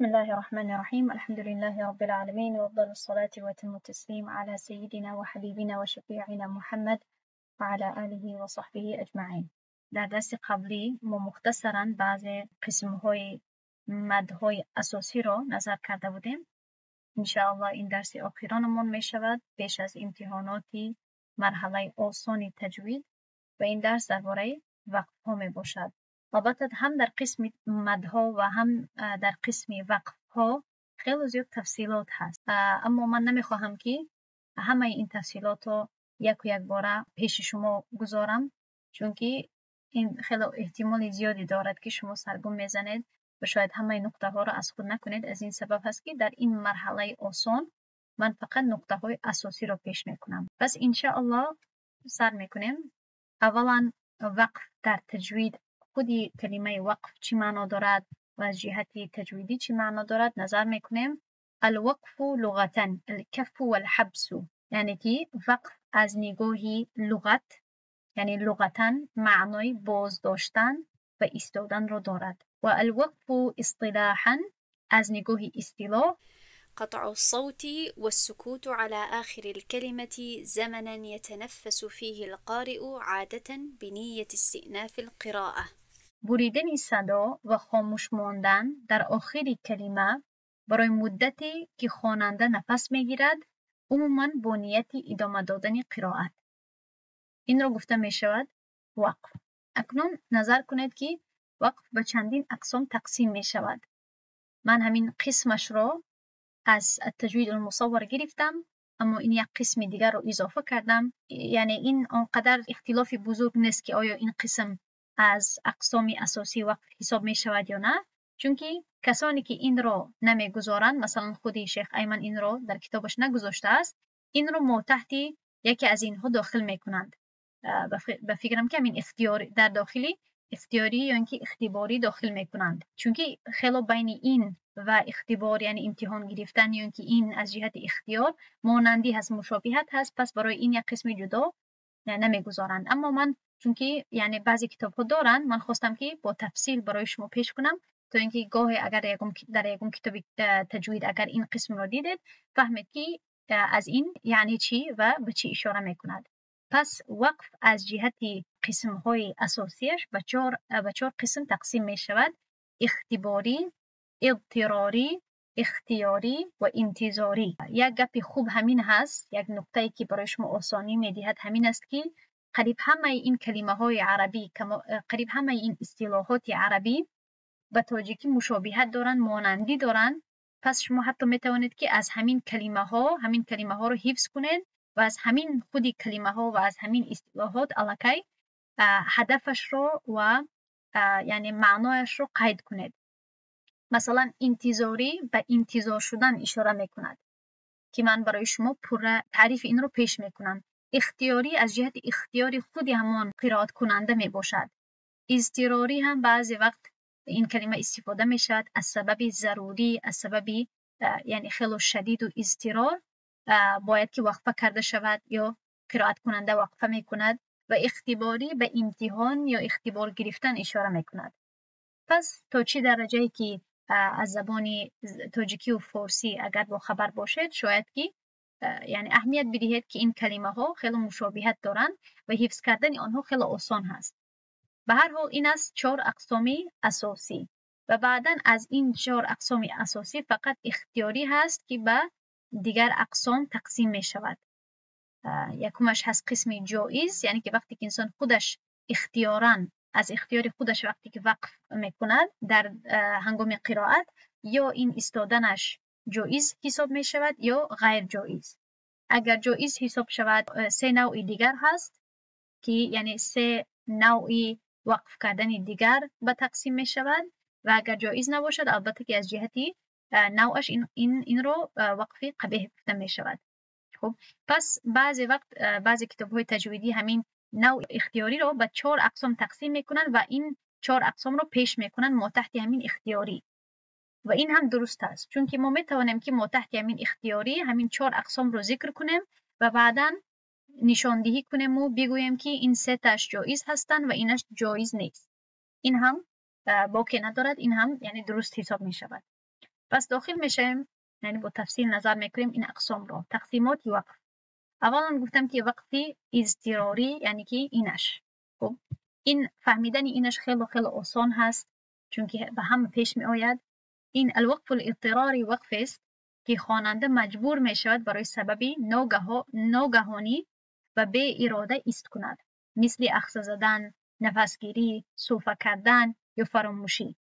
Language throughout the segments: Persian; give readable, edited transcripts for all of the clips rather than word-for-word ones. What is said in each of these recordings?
بسم الله الرحمن الرحيم. الحمد لله رب العالمين، وأفضل الصلاة وأتم التسليم على سيدنا وحبيبنا وشفيعنا محمد وعلى آله وصحبه أجمعين. در درس قبلی ما مختصراً بعض قسم‌های مدهای اساسی را نظر کرده بودیم. انشاءالله این درس آخرانمان می شود پیش از امتحانات مرحله آسان تجوید و این درس درباره وقف ها می باشد. البته هم در قسم مدها و هم در قسم وقف ها خیلی زیاد تفصیلات هست، اما من نمیخواهم که همه این تفصیلات رو یک و یک باره پیش شما گذارم، چون که این خیلی احتمال زیادی دارد که شما سرگم میزنید و شاید همه نقطه ها را از خود نکنید. از این سبب هست که در این مرحله آسان من فقط نقطه های اساسی را پیش میکنم. پس انشاءالله سر میکنیم. اولا وقف در تجوید، خودی کلمه وقف چی معنا دارد و از جهت تجویدی چی معنا دارد نظر میکنیم. الوقف لغتا الکف والحبس، یعنی که وقف از نگاه لغت، یعنی لغتا معنای باز داشتن و ایستادن را دارد. و الوقف اصطلاحا از نگاه اصطلاح قطع الصوت والسكوت على آخر الكلمة زمنا يتنفس فيه القارئ عادة بنية استئناف القراءة. بریدن صدا و خاموش ماندن در آخر کلمه برای مدتی که خواننده نفس میگیرد، عموماً با نیت ادامه دادن قرائت. این را گفته می شود وقف. اکنون نظر کنید که وقف به چندین اقسام تقسیم می شود. من همین قسمش را از التجوید المصور گرفتم، اما این یک قسم دیگر رو اضافه کردم. یعنی این آنقدر اختلاف بزرگ نیست که آیا این قسم از اقسام اساسی وقف حساب می شود یا نه، چون که کسانی که این رو نمی گذارند، مثلا خودی شیخ ایمن این رو در کتابش نگذاشته است، این رو ما تحت یکی از اینها داخل می کنند. به فکرم که همین اختیاری در داخلی اختیاری یا اینکه اختباری داخل می کنند، چون که خیلی بین این و اختبار یعنی امتحان گرفتن یا اینکه این از جهت اختیار مانندی هست، مشابهت هست، پس برای این یک قسم جدا نمیگذارند. اما من چون که یعنی بعضی کتاب ها دارن، من خواستم که با تفصیل برای شما پیش کنم تا اینکه گاهی اگر در یکم کتاب تجوید اگر این قسم را دیدید فهمید که از این یعنی چی و به چی اشاره میکند. پس وقف از جهت قسم های اساسیش به چهار قسم تقسیم می شود: اختباری، اضطراری، اختیاری و انتظاری. یک گپ خوب همین هست، یک نکته که برای شما آسانی میدهد همین است که قریب همه این کلمه های عربی، قریب همه این اصطلاحات عربی به تاجیکی مشابهت دارن، مانندی دارن. پس شما حتی میتوانید که از همین کلمه ها رو حفظ کنید و از همین خودی کلمه ها و از همین اصطلاحات الکی هدفش رو و یعنی معنایش رو قید کنید. مثلا انتظاری به انتظار شدن اشاره میکند که من برای شما پوره تعریف این رو پیش میکنم. اختیاری از جهت اختیاری خودی همان قرائت کننده می باشد. اضطراری هم بعضی وقت این کلمه استفاده می شود از سبب ضروری، از سبب یعنی خیلی شدید و اضطرار باید که وقفه کرده شود یا قرائت کننده وقفه می کند. و اختباری به امتحان یا اختبار گرفتن اشاره می کند. پس تا چه درجه که از زبان تاجیکی و فارسی اگر با خبر باشید شاید که یعنی اهمیت بدهید که این کلمه ها خیلی مشابهت دارند و حفظ کردن آنها خیلی آسان هست. به هر حال این است 4 اقسام اساسی و بعداً از این 4 اقسام اساسی فقط اختیاری هست که به دیگر اقسام تقسیم می شود. یکمش هست قسم جایز، یعنی که وقتی که انسان خودش اختیاراً از اختیار خودش وقتی که وقف میکند در هنگام قرائت، یا این ایستادنش جایز حساب می شود یا غیر جایز. اگر جایز حساب شود 3 نوع دیگر هست که یعنی 3 نوع وقف کردن دیگر به تقسیم می شود و اگر جایز نباشد البته که از جهتی نوعش این رو وقفی قبیح گفته می شود. خب پس بعضی وقت بعضی کتاب های تجویدی همین نوع اختیاری رو به 4 اقسام تقسیم میکنن و این 4 اقسام رو پیش میکنن ما تحت همین اختیاری و این هم درست است، چون که ما میتوانیم که ما تحت همین اختیاری همین 4 اقسام رو ذکر کنیم و بعداً نشاندهی کنیم و بگوییم که این 3 تاش جایز هستند و اینش جایز نیست. این هم باکی ندارد، این هم یعنی درست حساب می شود. پس داخل میشیم، یعنی با تفصیل نظر میکنیم این اقسام رو. تقسیمات وقف. اولا گفتم که وقفی اضطراری یعنی که اینش. خب این فهمیدن اینش خیلی خیلی آسان هست، چون که به هم پیش می آید. این الوقف الاضطراری وقف است که خواننده مجبور می شود برای سببی ناگهانی و به اراده ایست کند، مثل اخذ زدن، نفسگیری، صوفه کردن یا فراموشی.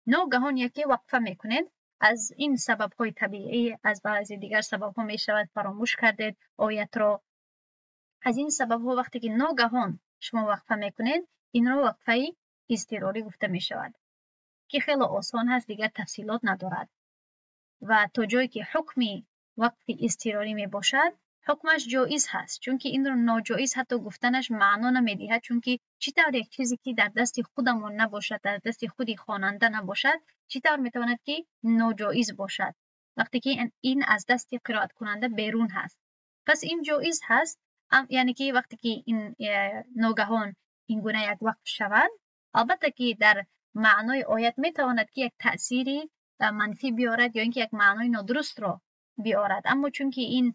ناگهان یکی وقفه میکنید، از این سبب های طبیعی، از بعضی دیگر سبب ها می شود فراموش کردید آیت را. از این سبب ها وقتی که ناگهان شما وقفه میکنید، این را وقفه اضطراری گفته می شود که خیلی آسان هست، دیگر تفصیلات ندارد. و تا جایی که حکمی وقف اضطراری می باشد، حکمش جایز هست، چون که این رو ناجایز حتی گفتنش معنا نمیدهد، چون که چطور یک چیزی که در دست خودمون نباشد، در دست خودی خواننده نباشد، چطور میتواند که ناجایز باشد وقتی که این از دست قرائت کننده بیرون هست. پس این جایز هست، یعنی که وقتی که این ناگهان این گونه یک وقف شود، البته که در معنای آیت میتواند که یک تأثیری منفی بیارد یا اینکه یک معنای نادرست را بیارد، اما چون که این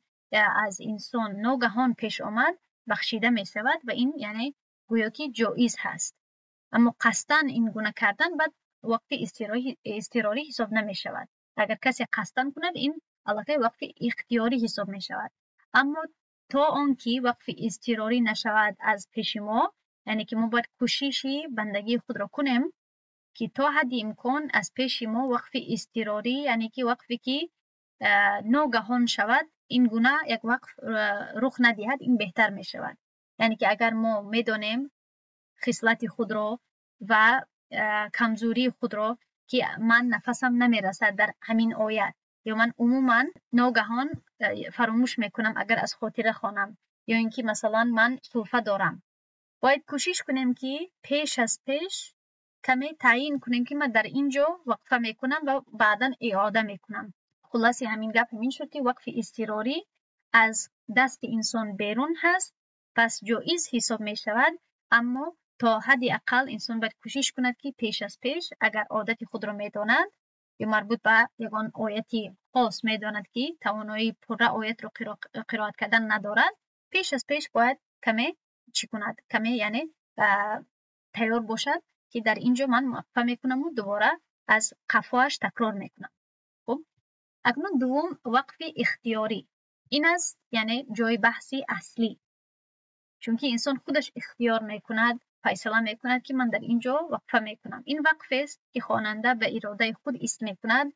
از انسان ناگهان پیش آمد، بخشیده می شود و این یعنی گویا که جایز هست. اما قصدن این گونه کردن بعد وقف اضطراری حساب نمی شود. اگر کسی قصدن کند، این البته وقف اختیاری حساب می شود. اما تا آنکه وقف اضطراری نشود از پیش ما، یعنی که ما باید کوششی بندگی خود را کنیم که تا حد امکان از پیش ما وقف اضطراری، یعنی که وقفی که ناگهان شود، این گونه یک وقف رخ ندهد، این بهتر می شود. یعنی که اگر ما میدانیم خصلت خود را و کمزوری خود را که من نفسم نمیرسد در همین آیت، یا من عموما ناگهان فراموش میکنم اگر از خاطر خوانم، یا اینکه مثلا من سرفه دارم، باید کوشش کنیم که پیش از پیش کمی تعیین کنیم که من در اینجا وقفه میکنم و بعدا اعاده میکنم. خلاصی همین گپ همین شد که وقف اضطراری از دست انسان بیرون هست، پس جایز حساب می شود، اما تا حد اقل انسان باید کوشش کند که پیش از پیش اگر عادت خود را میداند یا مربوط به یگان آیتی خاص میداند که توانایی پره آیت را قرائت کردن ندارد، پیش از پیش باید کمی چی کند، کمی یعنی تیار باشد که در اینجا من وقفه میکنم و دوباره از قفاش تکرار میکنم. خب اکنون دوم وقف اختیاری. این است یعنی جای بحثی اصلی، چون که انسان خودش اختیار میکند، فیصله میکند که من در اینجا وقفه میکنم. این وقف است که خواننده به اراده خود ایست میکند.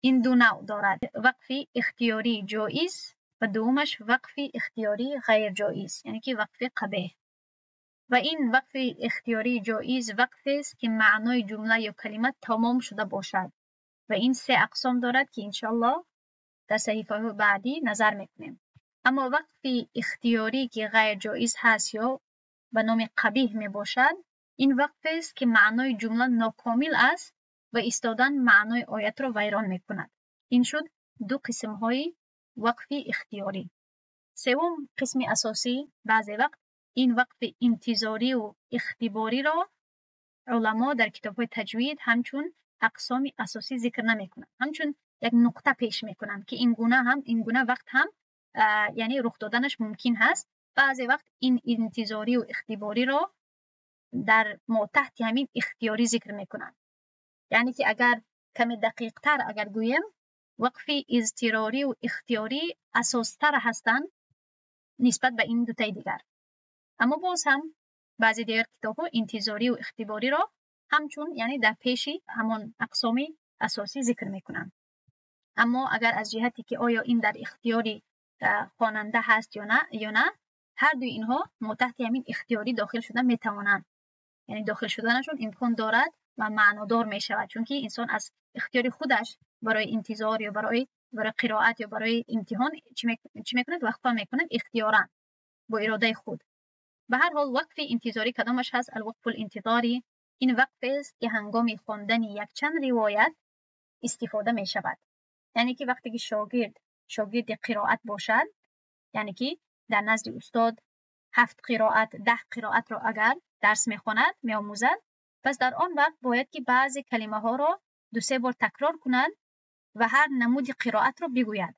این دو نوع دارد: وقف اختیاری جایز و دومش وقف اختیاری غیر جایز، یعنی که وقف قبیح. و این وقف اختیاری جایز وقف است که معنای جمله یا کلمه تمام شده باشد و این سه اقسام دارد که انشالله در صحیفه بعدی نظر میکنیم. اما وقف اختیاری که غیر جایز هست یا به نام قبیح می باشد، این وقف است که معنای جمله ناکامل است و ایستادن معنای آیت را ویران میکند. این شد دو قسم های وقف اختیاری. سوم قسم اساسی، بعضی وقت این وقف انتظاری و اختباری را علما در کتاب‌های تجوید همچون اقسام اساسی ذکر نمی‌کنند، همچون یک نقطه پیش می‌کنند که این گونه وقت هم یعنی رخ دادنش ممکن هست. بعضی وقت این انتظاری و اختباری را در تحت همین اختیاری ذکر می‌کنند. یعنی که اگر کمی دقیق‌تر اگر گویم، وقف اضطراری و اختیاری اساس‌تر هستند نسبت به این دو تا دیگر. اما باز هم بعضی دیگر کتاب‌ها انتظاری و اختباری را همچون یعنی در پیشی همان اقسام اساسی ذکر میکنند. اما اگر از جهتی که آیا این در اختیاری خواننده هست یا نه، هر دو اینها تحت همین اختیاری داخل شدن میتوانند، یعنی داخل شدنشون امکان دارد و معنادار میشود، چون که انسان از اختیاری خودش برای انتظار یا برای قرائت یا برای امتحان چی میکند؟ وقفه میکند اختیارا با اراده خود. به هر حال وقف انتظاری کدامش هست؟ الوقف الانتظاری این وقف است که هنگام خواندن یک چند روایت استفاده می شود. یعنی که وقتی که شاگرد قرائت باشد، یعنی که در نزد استاد 7 قرائت 10 قرائت را اگر درس میخواند میآموزد، پس در آن وقت باید که بعضی کلمه ها را 2-3 بار تکرار کند و هر نمود قرائت رو بگوید.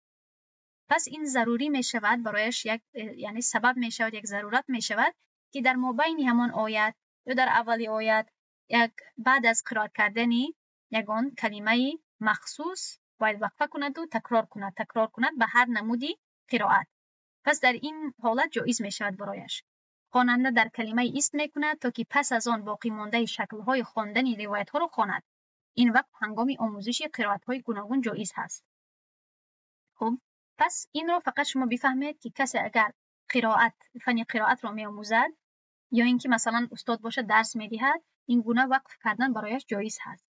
پس این ضروری می شود برایش یک یعنی سبب می شود، یک ضرورت می شود که در مابین همان آیت یا در اولی آیت یک بعد از قرائت کردنی یگان کلمه مخصوص باید وقفه کند و تکرار کند به هر نمودی قرائت. پس در این حالت جایز می شود برایش خواننده در کلمه ایست می کند تا که پس از آن باقی مانده شکل‌های خواندن روایت ها را خواند. این وقت هنگام آموزش قرائت های گوناگون جایز هست. خب پس این رو فقط شما بفهمید که کسی اگر فن قرائت را می آموزد یا اینکه مثلا استاد باشه درس می دهد، این گونه وقف کردن برایش جایز هست.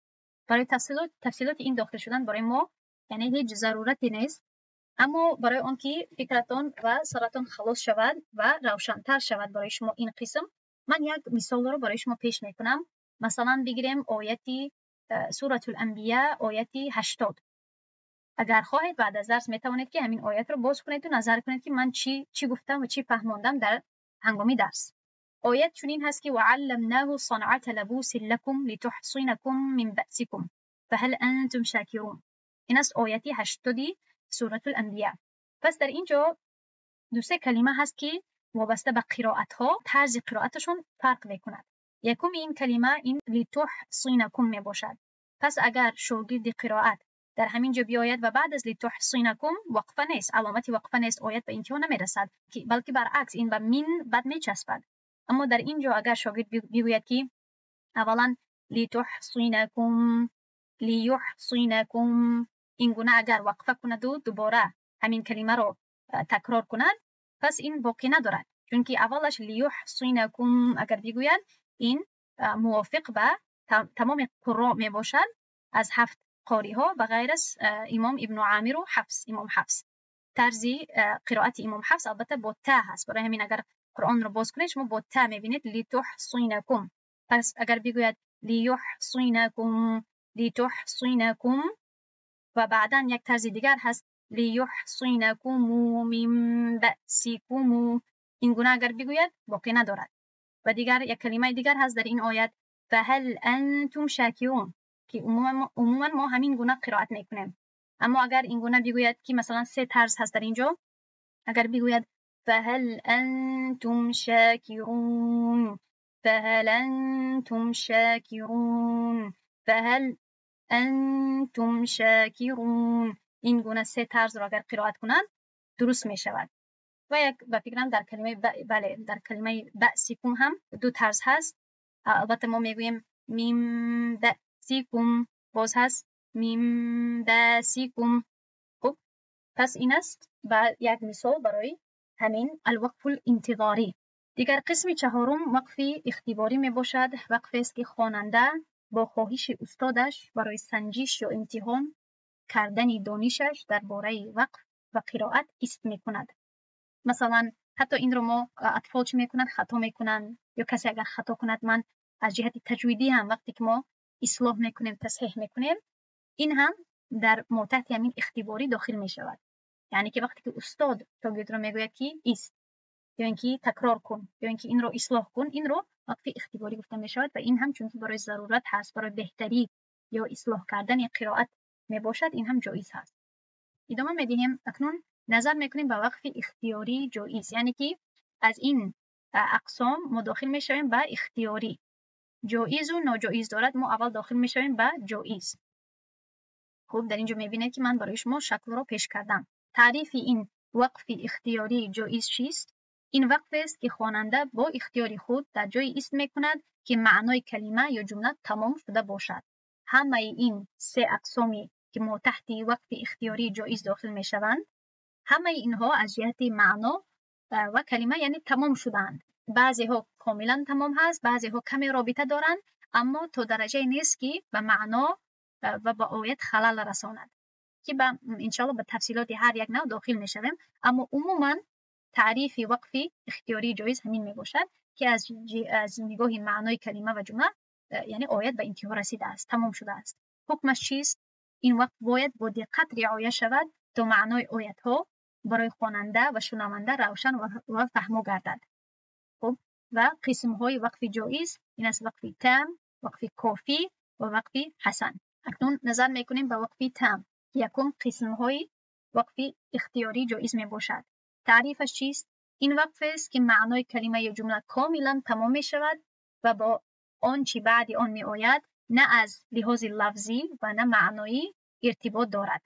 برای تفصیلات این داخل شدن برای ما یعنی هیچ ضرورتی نیست، اما برای آن که فکرتان و سرتان خلاص شود و روشن‌تر شود برای شما این قسم، من یک مثال رو برای شما پیش میکنم. مثلا بگیریم آیتی سوره الانبیاء آیتی 80. اگر خواهید بعد از درس میتوانید که همین آیت رو باز کنید و نظر کنید که من چی گفتم و چی فهماندم در هنگامی درس. آیت چنین هست که وعلمناه صنعة لبوس لكم لتحصنكم من بأسكم فهل انتم شاکرون. این است آیتی 80 سوره الانبیاء. پس در اینجا دو سه کلمه هست که وابسته به قرائت ها طرز قرائتشون فرق میکند. یکم این کلمه این لتحصنكم می باشد. پس اگر شاگرد قرائت در همین جا بیاید و بعد از لتحصنكم وقفه نیست، علامتی وقفه نیست، آیت به انتها نمیرسد، بلکه برعکس این به من بعد میچسبد. اما در اینجا اگر شاگرد بگوید که اولا لتحصنكم لیحصنكم، این گونه اگر وقفه کند و دوباره همین کلمه رو تکرار کند، پس این باقی ندارد، چون که اولش لیحصنكم اگر بگوید این موافق به تمام قراء می باشد از 7 قاری ها و غیر از امام ابن عامر و امام حفص. طرز قرائت امام حفص البته با تا هست، برای همین اگر قرآن رو باز کنید شما با تا میبینید لتحصنكم. پس اگر بگوید لیحصنكم و بعدا یک طرز دیگر هست لیحصنكم من بأسكم، این گونه اگر بگوید باقی ندارد. و دیگر یک کلمه دیگر هست در این آیت فهل انتم شاکرون که عموما ما همین گونه قرائت میکنیم، اما اگر این گونه بگوید که مثلا 3 طرز هست در اینجا، اگر بگوید فهل انتم شاکرون فهل انتم شاکرون فهل انتم شاکرون، این گونه 3 طرز را اگر قرائت کنند درست می شود. و فکرم در کلمه در کلمه بأسکم هم 2 طرز هست. البته ما میگوییم میم بأسکم، باز هست میم بأسکم. خب پس این است و یک مثال برای همین الوقف الانتظاری. دیگر قسم چهارم وقف اختباری می باشد. وقف است که خواننده با خواهش استادش برای سنجش یا امتحان کردن دانشش درباره وقف و قرائت ایست می کند. مثلا حتی این رو ما اطفال چی میکنند؟ خطا میکنند، یا کسی اگر خطا کند من از جهت تجویدی هم وقتی که ما اصلاح میکنیم تصحیح میکنیم، این هم در تحت همین اختباری داخل می شود. یعنی که وقتی که استاد شاگرد رو میگوید که ایست یا اینکه تکرار کن یا اینکه این رو اصلاح کن، این رو وقف اختباری گفته می شود و این هم چون که برای ضرورت هست، برای بهتری یا اصلاح کردن قرائت می باشد، این هم جایز هست. ادامه میدیم. اکنون نظر میکنیم به وقف اختیاری جایز، یعنی که از این اقسام ما داخل میشویم به اختیاری. جایز و ناجایز دارد، ما اول داخل میشویم به جایز. خب در اینجا میبینید که من برای شما شکل رو پیش کردم. تعریف این وقف اختیاری جایز چیست؟ این وقف است که خواننده با اختیاری خود در جای ایست میکند که معنای کلمه یا جمله تمام شده باشد. همه این 3 اقسامی که ما تحت وقف اختیاری جایز داخل میشوند، همه اینها از جهت معنا و کلمه یعنی تمام شدند. بعضی ها کاملا تمام هست، بعضی ها کمی رابطه دارند، اما تا درجه نیست که به معنا و با آیت خلل رساند، که انشاءالله به تفصیلات هر یک نوع داخل میشویم. اما عموما تعریف وقف اختیاری جایز همین می باشد که از نگاه معنای کلمه و جمله یعنی آیت به انتها رسیده است، تمام شده است. حکمش چیست؟ این وقت باید با دقت رعایت شود تا معنای آیت ها برای خواننده و شنونده روشن و فهمو گردد. خب و قسم های وقف جایز این است: وقف تام، وقف کافی و وقف حسن. اکنون نظر میکنیم به وقف تام. یکم قسم‌های وقف اختیاری جایز می باشد. تعریفش چیست؟ این وقف است که معنای کلمه یا جمله کاملا تمام می شود و با آنچه بعد آن می آید نه از لحاظ لفظی و نه معنایی ارتباط دارد.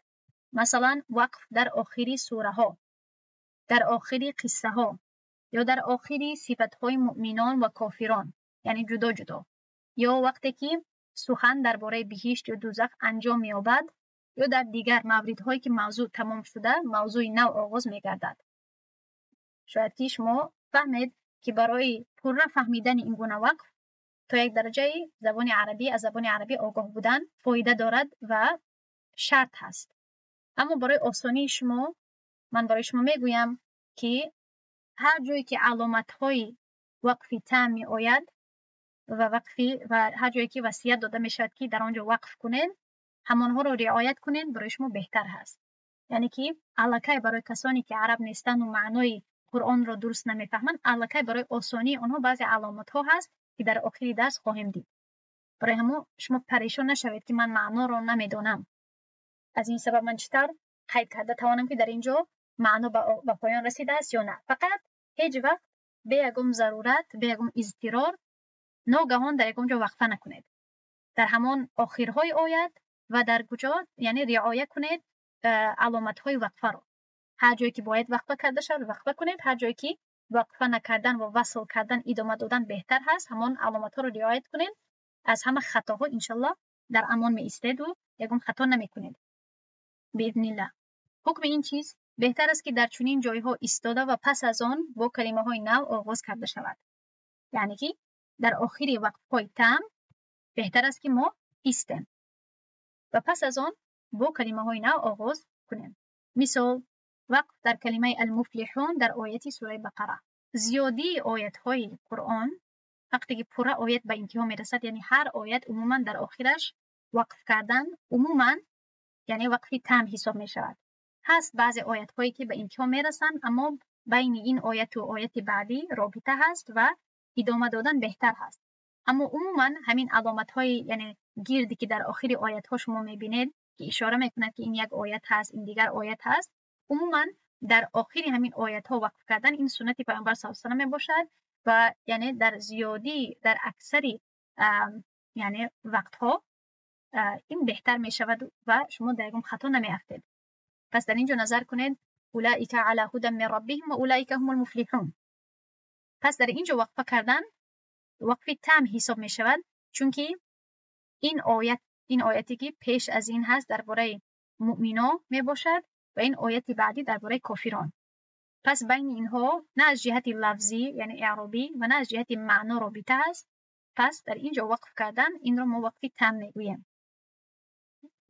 مثلا وقف در آخری سوره ها، در آخری قصه ها یا در آخری صفت های مؤمنان و کافران، یعنی جدا جدا، یا وقتی که سخن درباره بهشت یا دوزخ انجام می یابد یا در دیگر موردهایی که موضوع تمام شده موضوع نو آغاز می گردد. شاید که شما فهمید که برای پوره فهمیدن این گونه وقف تا یک درجه زبان عربی از زبان عربی آگاه بودن فایده دارد و شرط هست. اما برای آسانی شما من برای شما میگویم که هر جایی که علامت های وقفی تام می آید و هر جایی که وصیت داده می شود که در آنجا وقف کنین همانها رو رعایت کنین برای شما بهتر هست. یعنی که الکی برای کسانی که عرب نیستند و معنای قرآن را درست نمیفهمند الکی برای آسانی آنها بعضی علامت ها هست که در آخر درس خواهیم دید. برای همون شما پریشان نشوید که من معنا رو نمیدونم. از این سبب من چطور قید کرده توانم که در اینجا معنا به پایان رسیده است یا نه. فقط هیچ وقت به یکم ضرورت به یکم اضطرار ناگهان در یکم جا وقفه نکنید. در همان آخرهای آیت و در کجا یعنی رعایت کنید علامت های وقفه رو. هر جایی که باید وقفه کرده شود وقفه کنید، هر جایی که وقفه نکردن و وصل کردن ادامه دادن بهتر هست همان علامت ها رو رعایت کنید. از همه خطاها انشالله در امان می ایستید و یکم خطا نمی کنید باذن الله. حکم این چیز بهتر است که در چنین جایها ایستاده و پس از آن با کلمه های نو آغاز کرده شود. یعنی که در آخر وقف های تام بهتر است که ما ایستیم و پس از آن با کلمه های نو آغاز کنیم. مثال وقف در کلمه المفلحون در آیت سوره بقره. زیادی آیت های قرآن وقتی که پوره آیت به انتها میرسد یعنی هر آیت عموما در آخرش وقف کردن عموما یعنی وقفی تام حساب می شود. هست بعضی آیت هایی که به انتها میرسند اما بین این آیت و آیت بعدی رابطه هست و ادامه دادن بهتر هست. اما عموما همین علامت های یعنی گیردی که در آخر آیت ها شما میبینید که اشاره میکند که این یک آیت هست این دیگر آیت هست، عموما در آخر همین آیت ها وقف کردن این سنت پیامبر صلی الله علیه و آله می باشد و یعنی در زیادی در اکثری یعنی وقت ها این بهتر می شود و شما در خطا نمی افتید. پس در اینجا نظر کنید اولئک علی هدی من ربهم و اولئک هم المفلحون. پس در اینجا وقفه کردن وقفی تام حساب می شود چون که این آیتی که پیش از این هست درباره مؤمنان می باشد و این آیت بعدی درباره کافران. پس بین اینها نه از جهت لفظی یعنی اعرابی و نه از جهت معنا رابطه است. پس در اینجا وقف کردن این را ما وقفی تام میگوییم.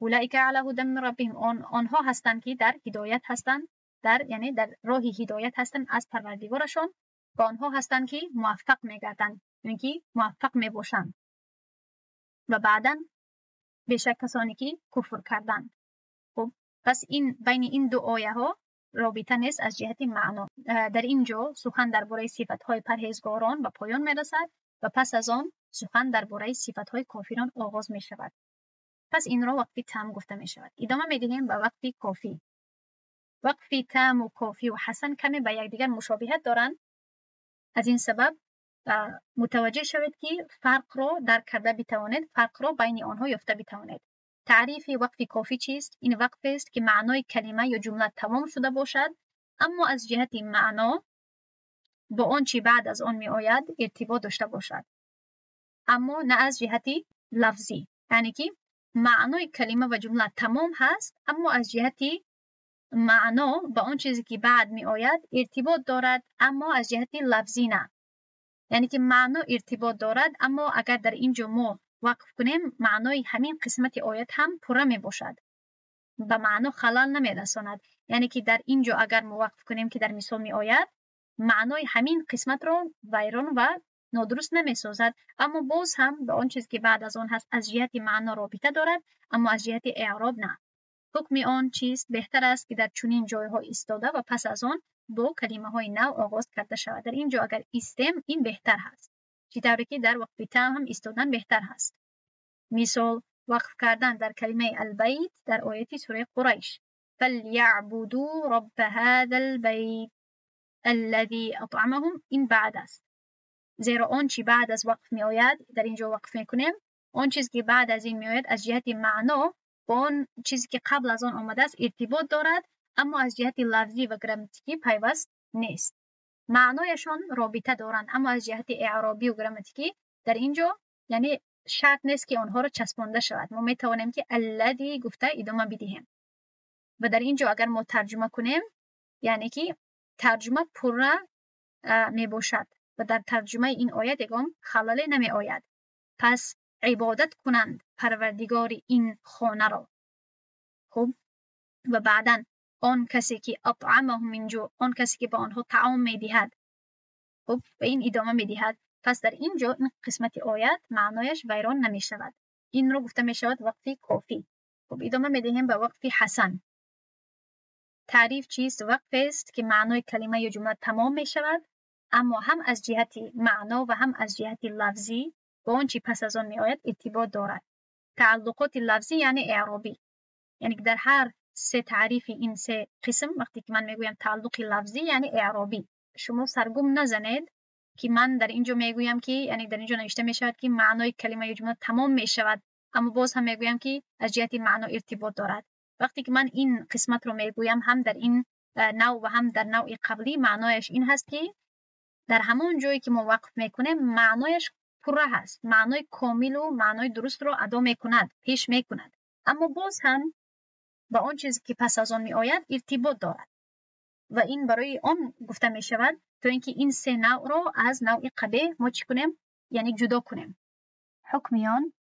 اولئک علی هدی من ربهم آنها هستند که در هدایت هستند یعنی در راه هدایت هستند از پروردگارشان و آنها هستند که موفق میگردند یعنی که موفق میباشند و بعداً بیشک کسانی که کفر کردند. خب پس این بین این دو آیه ها رابطه نیست از جهت معنا. در اینجا سخن درباره صفات های پرهیزگاران به پایان میرسد و پس از آن سخن درباره صفات های کافران آغاز می شود. پس این را وقفی تام گفته می شود. ادامه می دهیم به وقفی کافی. وقفی تام و کافی و حسن کمی به یکدیگر مشابهت دارند. از این سبب متوجه شوید که فرق را درک کرده بتوانید، فرق را بین آنها یافته بتوانید. تعریف وقف کافی چیست؟ این وقف است که معنای کلمه یا جمله تمام شده باشد اما از جهت معنا با آنچه بعد از آن می آید ارتباط داشته باشد اما نه از جهت لفظی. یعنی که معنای کلمه و جمله تمام هست اما از جهت معنا با آن چیزی که بعد می آید ارتباط دارد اما از جهت لفظی نه. یعنی که معنا ارتباط دارد اما اگر در اینجا ما وقف کنیم معنای همین قسمت آیت هم پوره می باشد به معنا خلل نمی رساند. یعنی که در اینجا اگر ما وقف کنیم که در مثال می آید معنای همین قسمت را ویران و نادرست نمی سازد اما باز هم به آن چیز که بعد از آن هست از جهت معنا رابطه دارد اما از جهت اعراب نه. حکم آن چیست؟ بهتر است که در چنین جایها ایستاده و پس از آن با کلمه های نو آغاز کرده شود. در اینجا اگر ایستیم این بهتر هست. چطوری که در وقت تام هم ایستادن بهتر هست. مثال وقف کردن در کلمه البیت در آیه سوره قریش فلیعبدوا رب هذا البیت الذی اطعمهم، این بعد است، زیرا آن چی بعد از وقف می آید در اینجا وقف میکنیم. آن چیزی که بعد از این می آید از جهت معنا با آن چیزی که قبل از آن آمده است ارتباط دارد، اما از جهت لفظی و گراماتیکی پیوست نیست. معنایشان رابطه دارند، اما از جهت اعرابی و گراماتیکی در اینجا یعنی شرط نیست که آنها را چسبانده شود. ما می توانیم که الذی گفته ادامه بدهیم و در اینجا اگر ما ترجمه کنیم یعنی که ترجمه پره می باشد و در ترجمه این آیت یگام خلالی نمی آید. پس عبادت کنند پروردگار این خانه را. خب و بعداً آن کسی که اطعمهم من جوع، آن کسی که به آنها طعام می دهد. خب و این ادامه می دهد. پس در اینجا این قسمت آیت معنایش ویران نمی شود. این رو گفته می شود وقف کافی. خب ادامه می دهیم به وقف حسن. تعریف چیست؟ وقف است که معنای کلمه یا جمله تمام می شود، اما هم از جهت معنا و هم از جهت لفظی با آن چی پس از آن می آید ارتباط دارد. تعلقات لفظی یعنی اعرابی، یعنی در هر سه تعریف این سه قسم وقتی که من میگویم تعلق لفظی یعنی اعرابی، شما سرگم نزنید که من در اینجا میگویم که یعنی در اینجا نوشته می شود که معنای کلمه یا جمله تمام می شود، اما باز هم میگویم که از جهت معنا ارتباط دارد. وقتی که من این قسمت رو میگویم هم در این نوع و هم در نوع قبلی معنایش این هست که در همون جایی که ما وقف میکنیم معنایش پره هست، معنای کامل و معنای درست رو ادا میکند، پیش میکند، اما باز هم با آن چیزی که پس از آن می آید ارتباط دارد و این برای آن گفته می شود تا اینکه این سه نوع رو از نوع قبیح ما چی کنیم یعنی جدا کنیم. حکمیان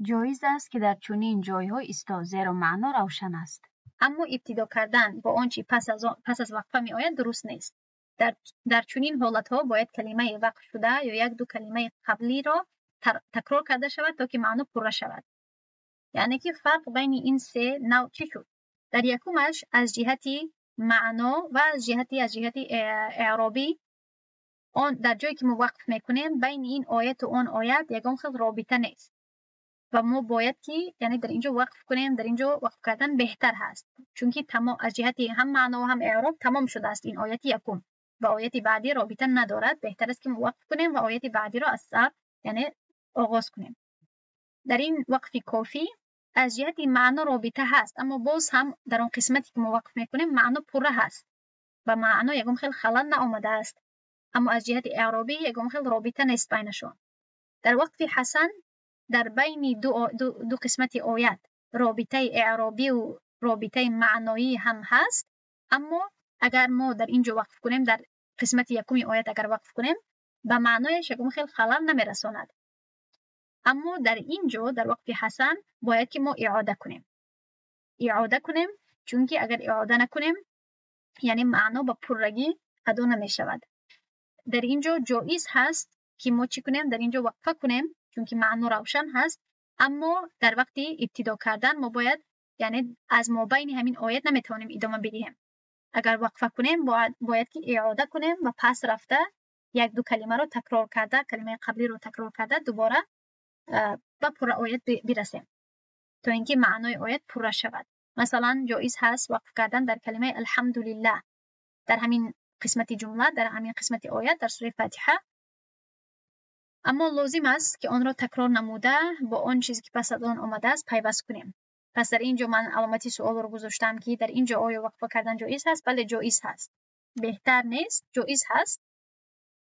جایز است که در چنین جایها ایستا، زیرا معنا روشن است، اما ابتدا کردن با آن چی پس از وقفه می آید درست نیست. در چنین حالت ها باید کلمه وقف شده یا یک دو کلمه قبلی را تکرار کرده شود تا که معنا پره شود. یعنی که فرق بین این سه نوع چی شد؟ در یکمش از جهت معنا و از جهت اعرابی آن در جایی که ما وقف میکنیم بین این آیت و آن آیت یگان خیلی رابطه نیست و ما باید که یعنی در اینجا وقف کنیم. در اینجا وقف کردن بهتر هست چون که تمام از جهت هم معنا و هم اعراب تمام شده است. این آیت یکم و آیت بعدی رابطه ندارد، بهتر است که ما وقف کنیم و آیت بعدی را از سر یعنی آغاز کنیم. در این وقف کافی از جهت معنا رابطه هست، اما باز هم در اون قسمتی که ما وقف میکنیم معنا پره هست و معنا یگم خیلی خلل نآمده است، اما از جهت اعرابی یگم خیلی رابطه نیست بینشون. در وقف حسن در بین دو قسمت آیت رابطه اعرابی و رابطه معنایی هم هست، اما اگر ما در اینجا وقف کنیم در قسمت یکمی آیت اگر وقف کنیم به معنایش یگم خیلی خلل نمیرساند. اما در اینجا در وقف حسن باید که ما اعاده کنیم چون که اگر اعاده نکنیم یعنی معنا با پرگی ادا نمی شود. در اینجا جایز هست که ما چی کنیم؟ در اینجا وقفه کنیم چون که معنا روشن هست، اما در وقت ابتدا کردن ما باید یعنی از ما بین همین آیت نمیتونیم ادامه بدیم. اگر وقفه کنیم باید که اعاده کنیم و پس رفته یک دو کلمه رو تکرار کرده، کلمه قبلی رو تکرار کرده دوباره با پره آیت برسیم تا اینکه معنای آیت پره شود. مثلا جایز هست وقف کردن در کلمه الحمدلله در همین قسمت جمله، در همین قسمت آیت در سوره فاتحه، اما لازم است که آن را تکرار نموده با آن چیزی که پس از آن آمده است پیوست کنیم. پس در اینجا من علامتی سوال رو گذاشتم که در اینجا آیا وقف کردن جایز هست؟ بله جایز هست. بهتر نیست، جایز هست،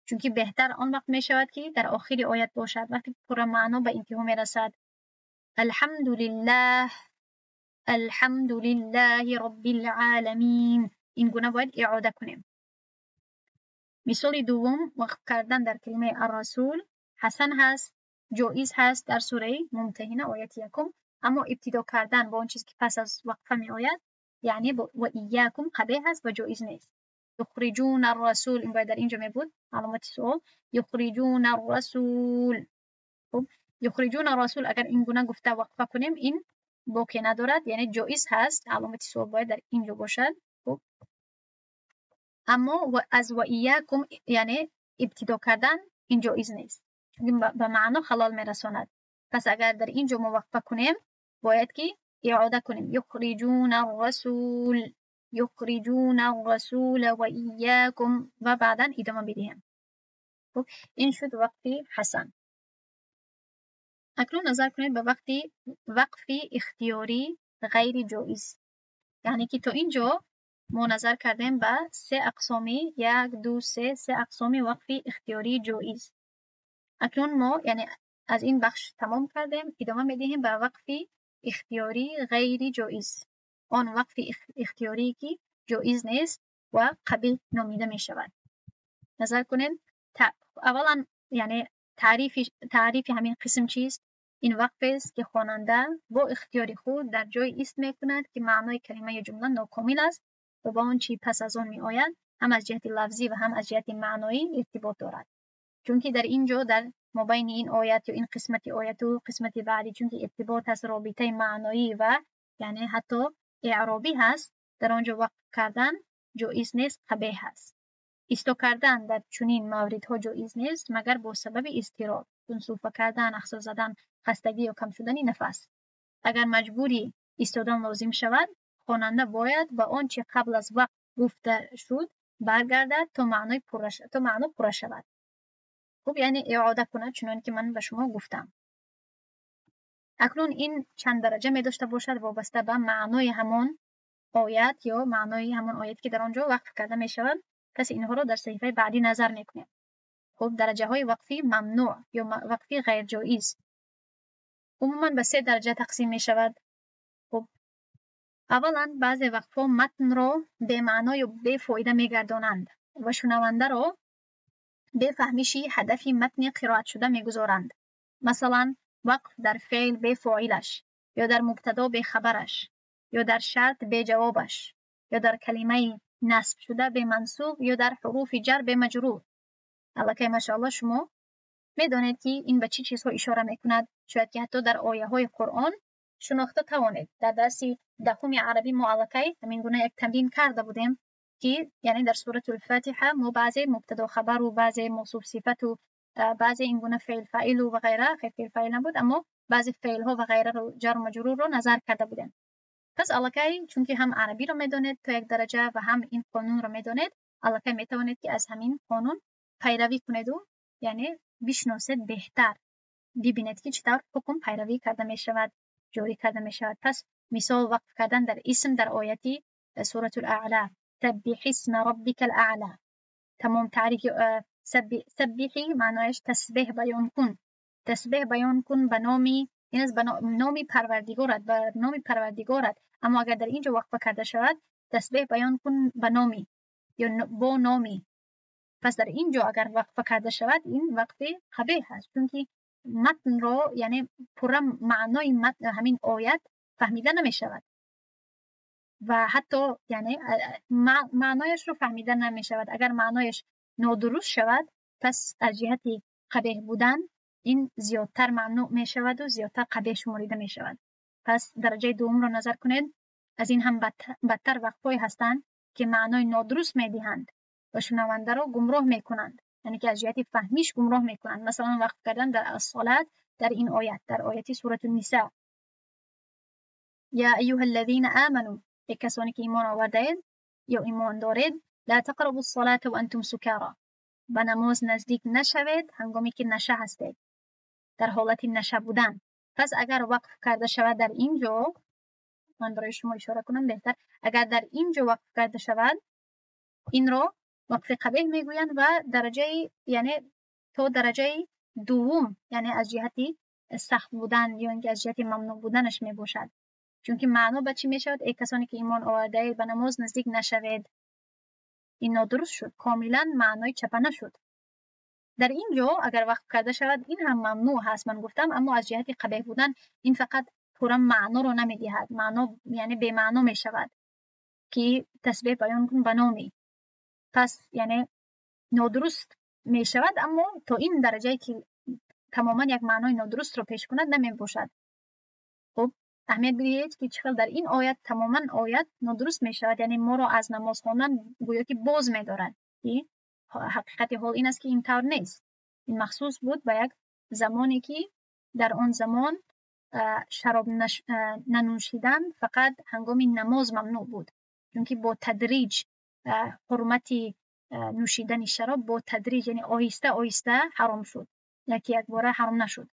چون که بهتر آن وقت می شود که در آخر آیت باشد وقتی پر معنا به انتها می رسد. الحمدلله رب العالمین، این گونه باید اعاده کنیم. مثال دوم وقف کردن در کلمه الرسول حسن هست، جایز هست در سوره ممتحنه آیت یکم، اما ابتدا کردن با اون چیزی که پس از وقفه می آید یعنی و ایاکم قبیح هست و جایز نیست. یخرجون الرسول، این باید در اینجا می بود علامت سوال، یخرجون الرسول. خب یخرجون الرسول اگر این گونه گفته وقفه کنیم این باقی ندارد یعنی جایز هست، علامت سوال باید در اینجا باشد. خب اما از و ایاکم یعنی ابتدا کردن این جایز نیست، به معنا خلال میرساند. پس اگر در اینجا ما وقفه کنیم باید که اعاده کنیم. یخرجون الرسول و ایاکم و بعدا ادامه بدیم. خب این شد وقف حسن. اکنون نظر کنید به وقف اختیاری غیر جایز. یعنی که تا اینجا ما نظر کردیم به 3 اقسامی، 1 2 3 اقسامی وقف اختیاری جایز. اکنون ما یعنی از این بخش تمام کردیم، ادامه میدهیم به وقف اختیاری غیر جایز. آن وقف اختیاری که جایز نیست و قبیح نامیده می شود. نظر کنید اولا یعنی تعریف همین قسم چیست؟ این وقف است که خواننده با اختیار خود در جای است میکند که معنای کلمه یا جمله ناکامل است و با آن چی پس از آن می آید هم از جهت لفظی و هم از جهت معنایی ارتباط دارد. چون که در اینجا در مابین این آیت یا این قسمت آیت و قسمت بعدی چون که ارتباط هست، رابطه معنایی و یعنی حتی اعرابی هست، در آنجا وقف کردن جایز نیست، قبیح هست. ایستا کردن در چنین موردها جایز نیست مگر با سبب اضطرار، سوفه کردن، اخسا زدن، خستگی یا کم شدن نفس. اگر مجبوری ایستادن لازم شود، خواننده باید به آنچه قبل از وقت گفته شد برگردد تا معنی پر شود. خب یعنی اعاده کند چنان که من به شما گفتم. اکنون این چند درجه می داشته باشد وابسته به معنای همان آیت یا معنای همان آیت که در آنجا وقف کرده می شود. پس اینها را در صحیفه بعدی نظر میکنیم. خب درجه های وقفی ممنوع یا وقفی غیر جایز عموما به 3 درجه تقسیم می شود. خب اولا بعضی وقفها متن را به معنای و به فایده می گردانند و شنونده را به فهمیشی هدفی متن قرائت شده می گذارند. مثلا وقف در فعل به فاعلش، یا در مبتدا به خبرش، یا در شرط به جوابش، یا در کلمه نصب شده به منصوب، یا در حروف جر به مجرور. البته ماشاءالله شما میدانید که این به چه چیزها اشاره میکند. شاید که حتی در آیه های قرآن شناخته توانید. در درس دهم عربی معلقه همین گونه یک تمرین کرده بودیم که یعنی در سوره الفاتحه ما بعضی مبتدا خبر و بعضی موصوف صفت و بعضی این گونه فعل فاعل و غیره، فعل فاعل نبود اما بعضی فعل ها و غیره رو جر و مجرور رو نظر کرده بودیم. پس الکی چون که هم عربی رو میدونید تا یک درجه و هم این قانون رو میدونید، الکی میتوانید که از همین قانون پیروی کنید و یعنی بشناسید بهتر، ببینید که چطور حکم پیروی کرده می شود، جاری کرده می شود. پس مثال وقف کردن در اسم در آیتی سوره الاعلى، سبح اسم ربک الاعلى. تمام تعریف سبحی معنایش تسبیح بیان کن. تسبیح بیان کن به نامی، این از نامی پروردگارت، به نامی پروردگارت. اما اگر در اینجا وقف کرده شود تسبیح بیان کن به نامی یا با نامی، پس در اینجا اگر وقف کرده شود این وقف قبیح است، چون که متن را یعنی پورا معنای متن همین آیت فهمیده نمی شود و حتی یعنی معنایش رو فهمیده نمی شود. اگر معنایش نادرست شود پس از جهت قبیح بودن این زیادتر ممنوع می شود و زیادتر قبیح شماریده می شود. پس درجه دوم رو نظر کنید. از این هم بدتر وقفای هستند که معنای نادرست می دهند و شنونده را گمراه می کنند، یعنی که از جهت فهمیش گمراه می کنند. مثلا وقف کردن در الصلاة در این آیت، در آیتی سوره النساء، یا ایها الذین آمنوا، ای کسانی که ایمان آوردید یا ایمان دارید، لا تقربوا الصلاة و انتم سکارى، به نماز نزدیک نشوید هنگامی که نشه هستید، در حالت نشه بودن. پس اگر وقف کرده شود در اینجا، من برای شما اشاره کنم بهتر، اگر در اینجا وقف کرده شود این را وقف قبیح میگویند و درجه یعنی تو درجه دوم یعنی از جهتی سخت بودن یا اینکه از جهتی ممنوع بودنش می باشد. چون که معنا به چی می شود؟ ای کسانی که ایمان آورده اید به نماز نزدیک نشوید. این نادرست شد، کاملا معنای چپنه شد. در اینجا اگر وقف کرده شود این هم ممنوع هست من گفتم، اما از جهتی قبیح بودن این فقط پورا معنا رو نمی دهد، معنا یعنی به معنا می شود که تسبیح بیان کن به نامی. پس یعنی نادرست می شود اما تا این درجه که تماما یک معنای نادرست رو پیش کند نمی باشد. خب اهمیت بدهید که چقدر در این آیت تماما آیت نادرست می شود، یعنی ما را از نماز خواندن گویا که باز می دارد. حقیقت حال این است که این طور نیست. این مخصوص بود به یک زمانی که در آن زمان شراب ننوشیدن فقط هنگام نماز ممنوع بود، چون که با تدریج حرمت نوشیدن شراب با تدریج یعنی آهسته آهسته حرام شد، یکی یک باره حرام نشد.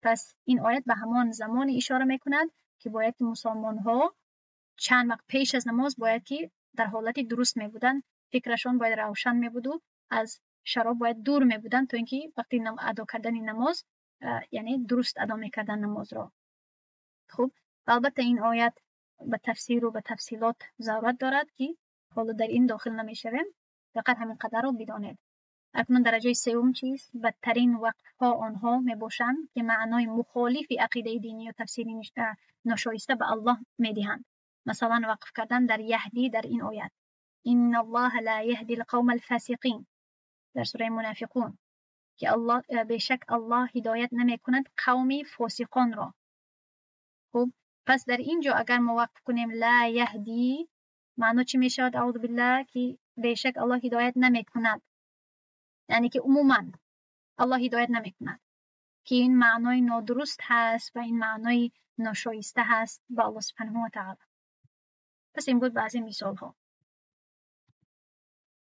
پس این آیت به همان زمان اشاره میکند که باید که مسلمان ها چند وقت پیش از نماز باید که در حالت درست می بودن، فکرشان باید روشن می بود و از شراب باید دور می بودن تا اینکه وقتی ادا کردن نماز یعنی درست ادا می کردن نماز را. خب البته این آیت به تفسیر و به تفصیلات ضرورت دارد که حالا در این داخل نمی شویم، فقط همین قدر را بدانید. اکنون درجه سوم چیست؟ بدترین وقف ها آنها می باشند که معنای مخالف عقیده دینی و تفسیر ناشایسته به الله می دهند. مثلا وقف کردن در یهدی در این آیت ان الله لا یهدی القوم الفاسقین در سوره منافقون که الله بیشک الله هدایت نمی کند قوم فاسقان را. خب پس در اینجا اگر ما وقف کنیم لا یهدی معنی چی می شود؟ اعوذ بالله که بیشک الله هدایت نمی کند، یعنی که عموما الله هدایت نمی کند، که این معنای نادرست هست و این معنای ناشایسته هست به الله سبحانه و تعالی. پس این بود بعضی مثال ها.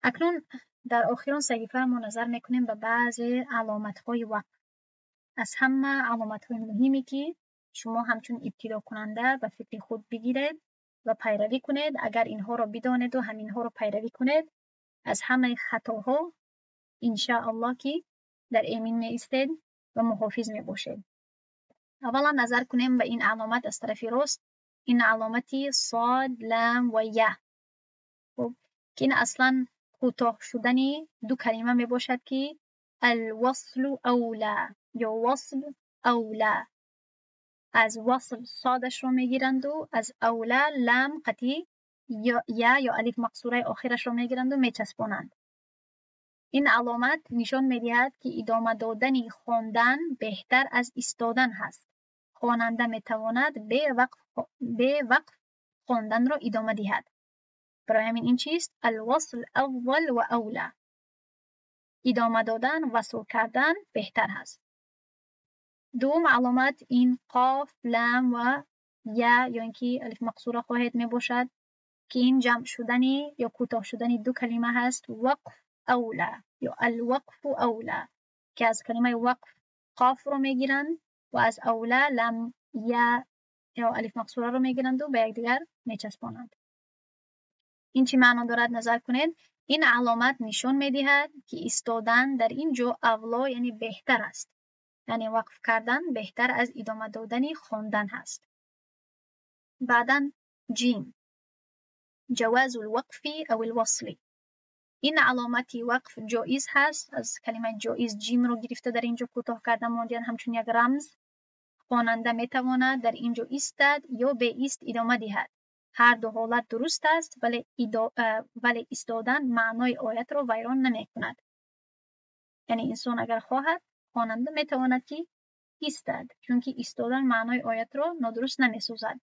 اکنون در آخران صحیفه ما نظر میکنیم به بعضی علامت های وقف. از همه علامت های مهمی که شما همچون ابتدا کننده به فکر خود بگیرید و پیروی کنید. اگر اینها را بدانید و همینها را پیروی کنید از همه خطاها انشاءالله که در امین می ایستید و محافظ می باشید. اولا نظر کنیم به این علامت از طرف راست، این علامتی صاد لام و یا. خب که این اصلا کوتاه شدنی دو کلمه می باشد که الوصل اولا یا وصل اولا. از وصل صادش رو می گیرند و از اولا لام قطعی یا الف مقصوره آخرش رو می گیرند و می چسبانند. این علامت نشان می دهد که ادامه دادن خواندن بهتر از ایستادن هست. خواننده می تواند به وقف خواندن را ادامه دهد. برای همین این چیست؟ الوصل اول و اولا. ادامه دادن وصل کردن بهتر هست. دوم علامت این قاف لام و یا اینکه الف مقصوره خواهد می باشد که این جمع شدنی یا کوتاه شدنی دو کلمه هست، وقف اولا یا الوقف اولا، که از کلمه وقف قاف رو میگیرند و از اولا لام یا الف مقصوره رو میگیرند و به یکدیگر میچسبانند. این چی معنا دارد؟ نظر کنید. این علامت نشان میدهد که ایستادن در اینجا اولا یعنی بهتر است، یعنی وقف کردن بهتر از ادامه دادن خواندن هست. بعداً جیم جواز الوقف او الوصل. این علامتی وقف جایز هست، از کلمه جایز جیم رو گرفته در اینجا کوتاه کرده ماندین همچون یک رمز. خواننده میتواند در اینجا ایستد یا به ایست ادامه دهد. هر دو حالت درست است، ولی ایستادن معنای آیت را ویران نمی کند. یعنی انسان اگر خواهد خواننده میتواند که ایستد، چون که ایستادن معنای آیت را نادرست نمی سازد.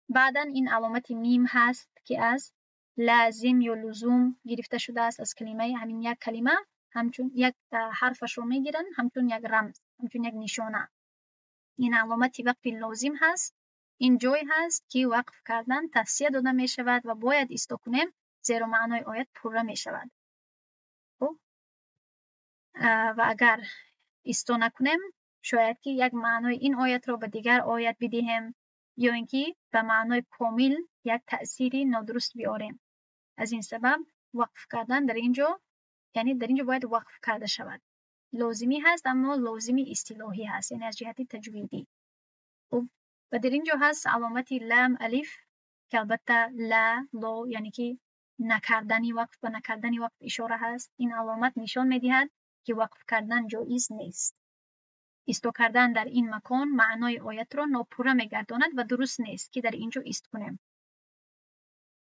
بعداً این علامت میم هست که از لازم یا لزوم گرفته شده است، از کلمه همین یک کلمه همچون یک حرفش رو میگیرن همچون یک رمز، همچون یک نشانه. این علامتی وقف لازم هست. این جای هست که وقف کردن توصیه داده می شود و باید ایستا کنیم زیرا معنای آیت پوره می شود. و اگر ایستا نکنیم شاید که یک معنای این آیت رو به دیگر آیت بدهیم یا اینکه به معنای کامل یک تأثیری نادرست بیاریم. از این سبب وقف کردن در اینجا یعنی در اینجا باید وقف کرده شود. لازمی هست اما لازمی اصطلاحی هست، یعنی از جهت تجویدی. و در اینجا هست علامتی لام الف که البته لا یعنی که نکردنی وقف و نکردنی وقف اشاره هست. این علامت نشان میدهد که وقف کردن جایز نیست. ایستا کردن در این مکان معنای آیت را ناپوره میگرداند و درست نیست که در اینجا ایست کنیم.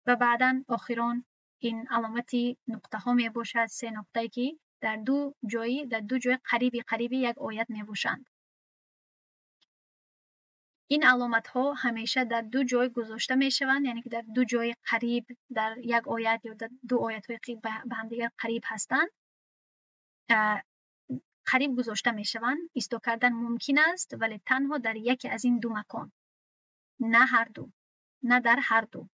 و بعداً آخران این علامتی نقطه ها می باشد، 3 نقطه‌ای که در دو جای قریبی یک آیت می باشند. این علامت ها همیشه در دو جای گذاشته می شوند، یعنی که در دو جای قریب در یک آیت یا در دو آیت های به هم دیگر قریب هستند. قریب گذاشته می شوند. ایستا کردن ممکن است ولی تنها در یکی از این دو مکان، نه هر دو، نه در هر دو.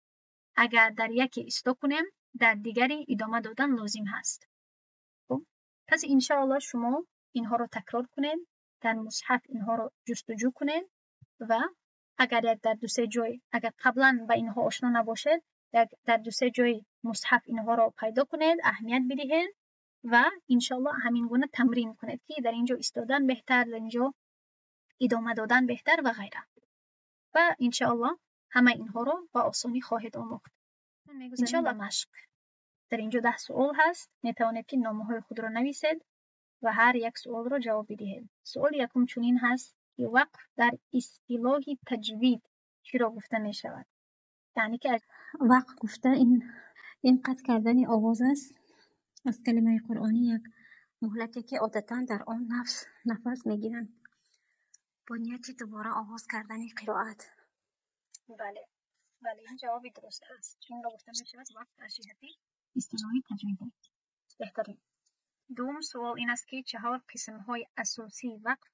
اگر در یکی ایستا کنیم در دیگری ادامه دادن لازم هست. خب پس انشاءالله شما اینها رو تکرار کنید، در مصحف اینها رو جستجو کنید و اگر در دو سه جای اگر قبلا با اینها آشنا نباشید در دو سه جای مصحف اینها رو پیدا کنید، اهمیت بدهید و انشاءالله همین گونه تمرین کنید که در اینجا ایستادن بهتر، در اینجا ادامه دادن بهتر و غیره. و انشاءالله همه اینها رو با آسانی خواهید آموخت. انشاءالله مشق. در اینجا 10 سوال هست. میتوانید که نامه های خود رو نویسید و هر یک سوال رو جواب بدهید. سوال یکم چنین هست که وقف در اصطلاح تجوید چی را گفته می شود؟ یعنی که وقف گفته این قطع کردن آواز است از کلمه قرآنی، یک مهلتی که عادتاً در آن نفس میگیرند با نیت دوباره آغاز کردن قرائت. بله این جوابی درست هست. چون را گفته می شود وقف در جهت اصطلاحی تجوید. بهترین. دوم سوال این است که 4 قسم های اساسی وقف.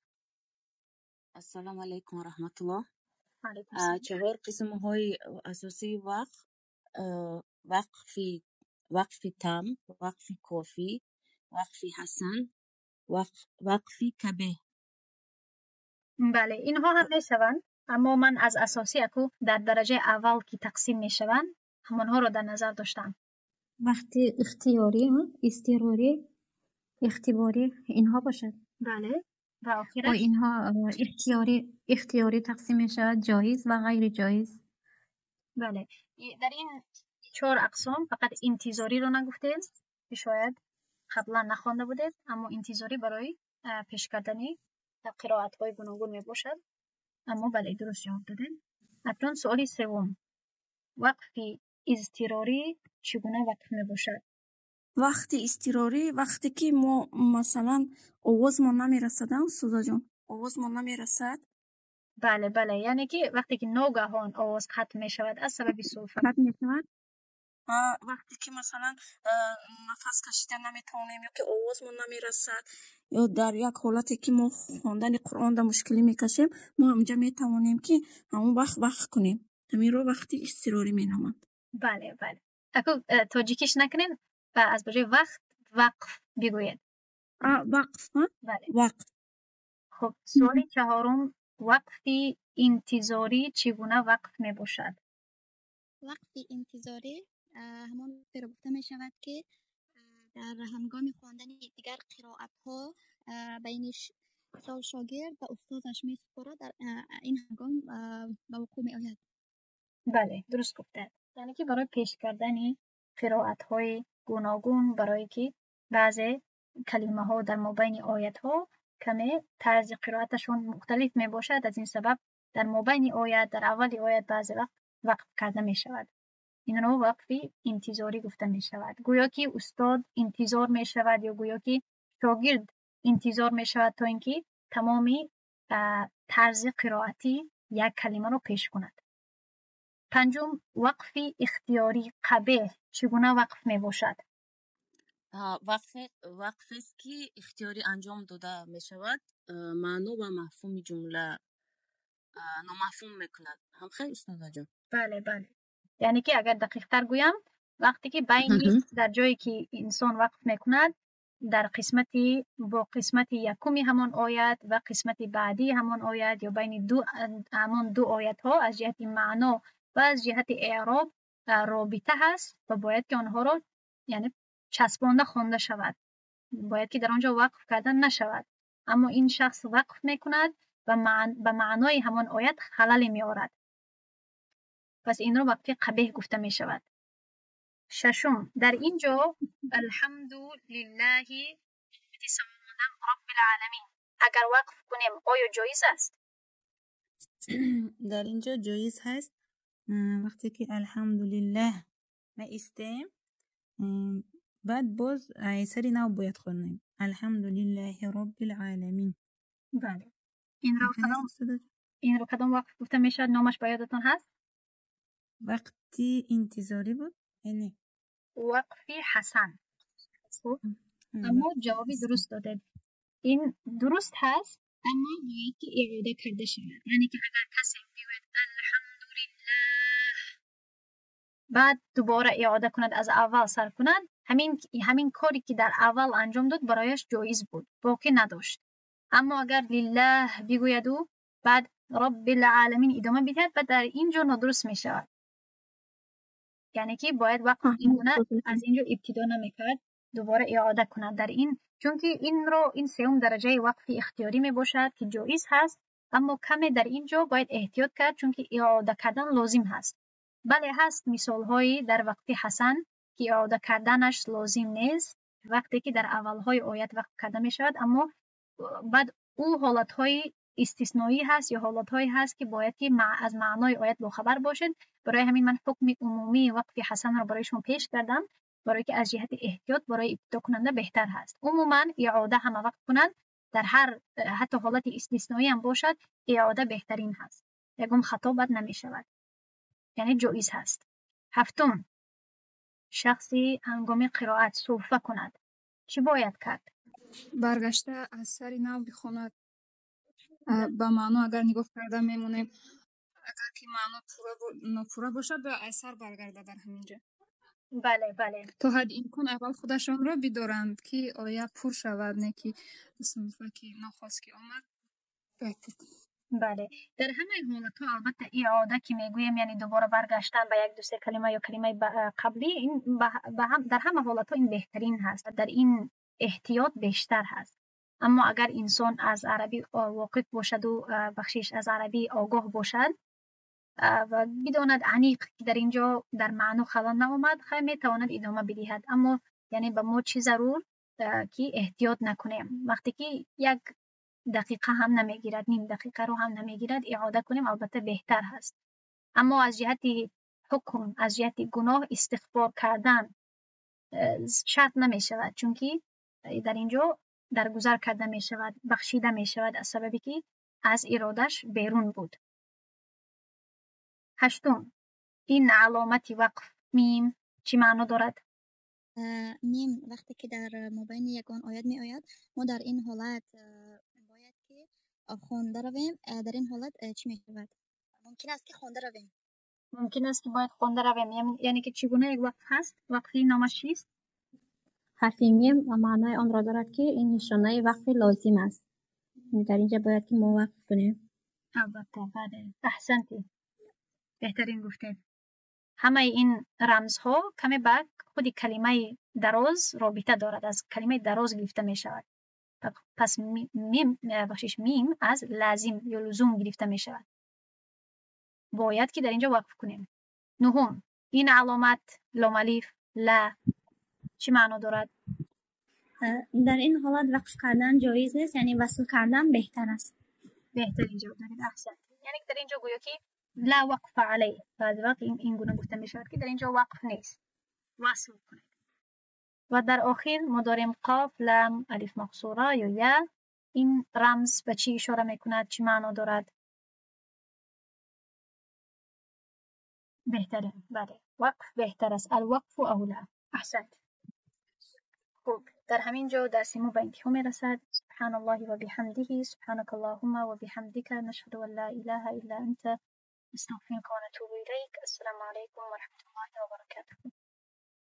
السلام علیکم و رحمت الله. علیکم السلام. 4 قسم های اساسی وقف: وقف تام، وقف کافی، وقف حسن، وقف کبه. بله اینها هم می شوند، اما من از اساسی اکو در درجه اول که تقسیم می شوند همانها رو در نظر داشتم. وقتی اختیاری، اضطراری، اختباری اینها باشد. بله و با آخرش اینها اختیاری تقسیم می شود، جایز و غیر جایز. بله در این 4 اقسام فقط انتظاری رو نگفتید که شاید قبلا نخوانده بودید، اما انتظاری برای پیش کردنی قرائت های گوناگون می باشد. اما بله درست جواب دادید. اکنون سوالی سوم، وقف اضطراری چگونه وقف می باشد؟ وقتی اضطراری وقتی که ما مثلا آواز ما نمیرسد، سوزا جان آواز ما نمیرسد. بله یعنی که وقتی که ناگهان آواز قطع می شود از سبب صرفت. قطع میشود. وقتی که مثلا نفس کشیدن نمیتونیم یا که آواز ما نمیرسد یا در یک حالتی که ما خواندن قرآن در مشکلی میکشیم، ما همونجا میتوانیم که همون وقت کنیم. همین رو وقتی اضطراری مینامند. بله اکو تاجیکیش نکنین و از بجای وقف بگوید. وقف. بله. وقف. خب سوالی 4، وقفی انتظاری چگونه وقف می باشد؟ وقتی انتظاری همان رو گفته می شود که در هنگام خواندن دیگر قرائت ها بین شاگرد و استادش می سپارد، در این هنگام به وقوع می آید. بله درست گفته. یعنی که برای پیش کردن قرائت های گوناگون، برای که بعضی کلمه ها در مابین آیت ها کمی طرز قرائتشون مختلف می باشد، از این سبب در مابین آیت در اول آیت بعضی وقف کرده می شود. این رو وقفی انتظاری گفته می شود. گویا که استاد انتظار می شود یا گویا که شاگرد انتظار می شود تا اینکه تمامی طرز قرائتی یک کلمه رو پیش کند. 5، وقفی اختیاری قبیح چگونه وقف می باشد؟ وقف است که اختیاری انجام داده می شود، معنی و مفهوم جمله نامفهوم میکند. هم خیلی استاد جان. بله یعنی که اگر دقیق تر گویم، وقتی که بین در جایی که انسان وقف میکند در قسمتی با قسمت یکمی همان آیت و قسمت بعدی همان آیت یا بین همان دو آیت ها از جهت معنا و از جهت اعراب رابطه هست و باید که آنها را یعنی چسبانده خوانده شود، باید که در آنجا وقف کردن نشود، اما این شخص وقف میکند و به معنای همان آیت خلل می آورد. پس این رو وقفی قبیح گفته می شود. 6، در اینجا الحمد لله رب العالمین اگر وقف کنیم آیا جایز است؟ در اینجا جایز هست. وقتی که الحمدلله ما استیم، بعد باز سری نو باید خونیم الحمدلله رب العالمین. بله این رو کدام وقف گفته می شود؟ نامش با یادتان هست؟ وقتی انتظاری بود یعنی وقفی حسن. اما جوابی درست داده. این درست هست اما باید که اعاده کرده شود. یعنی که اگر کسی بگوید الحمدلله بعد دوباره اعاده کند از اول سر کند، همین کاری که در اول انجام داد برایش جایز بود، باقی نداشت. اما اگر لله بگوید و بعد رب العالمین ادامه بدهد و در اینجا نادرست می شود. یعنی که باید وقت اینگونه از اینجا ابتدا نمیکرد، دوباره اعاده کند در این، چون که این سوم درجه وقف اختیاری می باشد که جایز هست، اما کمی در اینجا باید احتیاط کرد چون که اعاده کردن لازم هست. بله هست مثال هایی در وقت حسن که اعاده کردنش لازم نیست، وقتی که در اول های آیت وقف کرده می شود، اما بعد او حالت های استثنایی هست یا حالت هایی هست که باید که از معنای آیت باخبر باشد. برای همین من حکم عمومی وقف حسن را برای شما پیش کردم، برای که از جهت احتیاط برای ابتدا کننده بهتر هست. عموما اعاده همه وقت کنند، در هر حتی حالت استثنایی هم باشد اعاده بهترین هست، یکم خطا بد نمی شود، یعنی جایز هست. هفتم، شخصی هنگام قرائت صحبت کند چی باید کرد؟ برگشته از سر نو بخواند. با معنا اگر نگاه کرده میمونیم، اگر که معنا ناپورا باشد به اثر برگرده در همینجا. بله تا حد امکان اول خودشان را بدارند که آیه پر شود، نه که صنفه که نخواست که آمد بهتر. بله در همه حالت ها البته اعاده که میگویم یعنی دوباره برگشتن به یک دو سه کلمه یا کلمه قبلی، این در همه حالت ها این بهترین هست، در این احتیاط بیشتر هست. اما اگر انسان از عربی واقف باشد و بخشش از عربی آگاه باشد و بداند عمیق که در اینجا در معنی خلل نآمد، خیلی میتواند ادامه بدهد. اما یعنی به ما چی ضرور که احتیاط نکنیم، وقتی که یک دقیقه هم نمیگیرد، نیم دقیقه رو هم نمیگیرد اعاده کنیم البته بهتر هست. اما از جهت حکم، از جهت گناه استغفار کردن شرط نمی شود، چون که در اینجا درگذر کرده می شود، بخشیده می شود از سببی که از ارادش بیرون بود. هشتم، این علامت وقف میم چی معنی دارد؟ میم وقتی که در مابین یگان آیت می آید، ما در این حالت باید که خوانده رویم. در این حالت چی می شود؟ ممکن است که خوانده رویم. ممکن است که باید خوانده رویم، یعنی که چگونه یک وقف هست؟ وقفی نامش چیست؟ حرف میم و معنای آن را دارد که این نشانه وقف لازم است. در اینجا باید که ما وقف کنیم. البته بله، احسنتی، بهترین گفتید. همه این رمزها کمی به خود کلمه دراز رابطه دارد، از کلمه دراز گرفته می شود. پس میم از لازم یا لزوم گرفته می شود. باید که در اینجا وقف کنیم. نهم، این علامت لام الف لا چی معنی دارد؟ در این حالت وقف کردن جایز است، یعنی وصل کردن بهتر است. بهترین جواب دادید، احسنت. یعنی در اینجا گویا که لا وقف علیه، بعضی وقت این گونه گفته می شود که در اینجا وقف نیست، وصل کنید. و در آخر ما داریم قاف لام الف مقصوره یا یا. این رمز به چی اشاره میکند، چی معنا دارد؟ بهترین، بله وقف بهتر است، الوقف اولا. احسنت. خوب، در همین جا درس ما به انتها میرسد. سبحان الله و بحمده، سبحانك اللهم و بحمدك، نشهد ان لا اله الا انت، نستغفرك ونتوب اليك. السلام عليكم ورحمة الله وبركاته.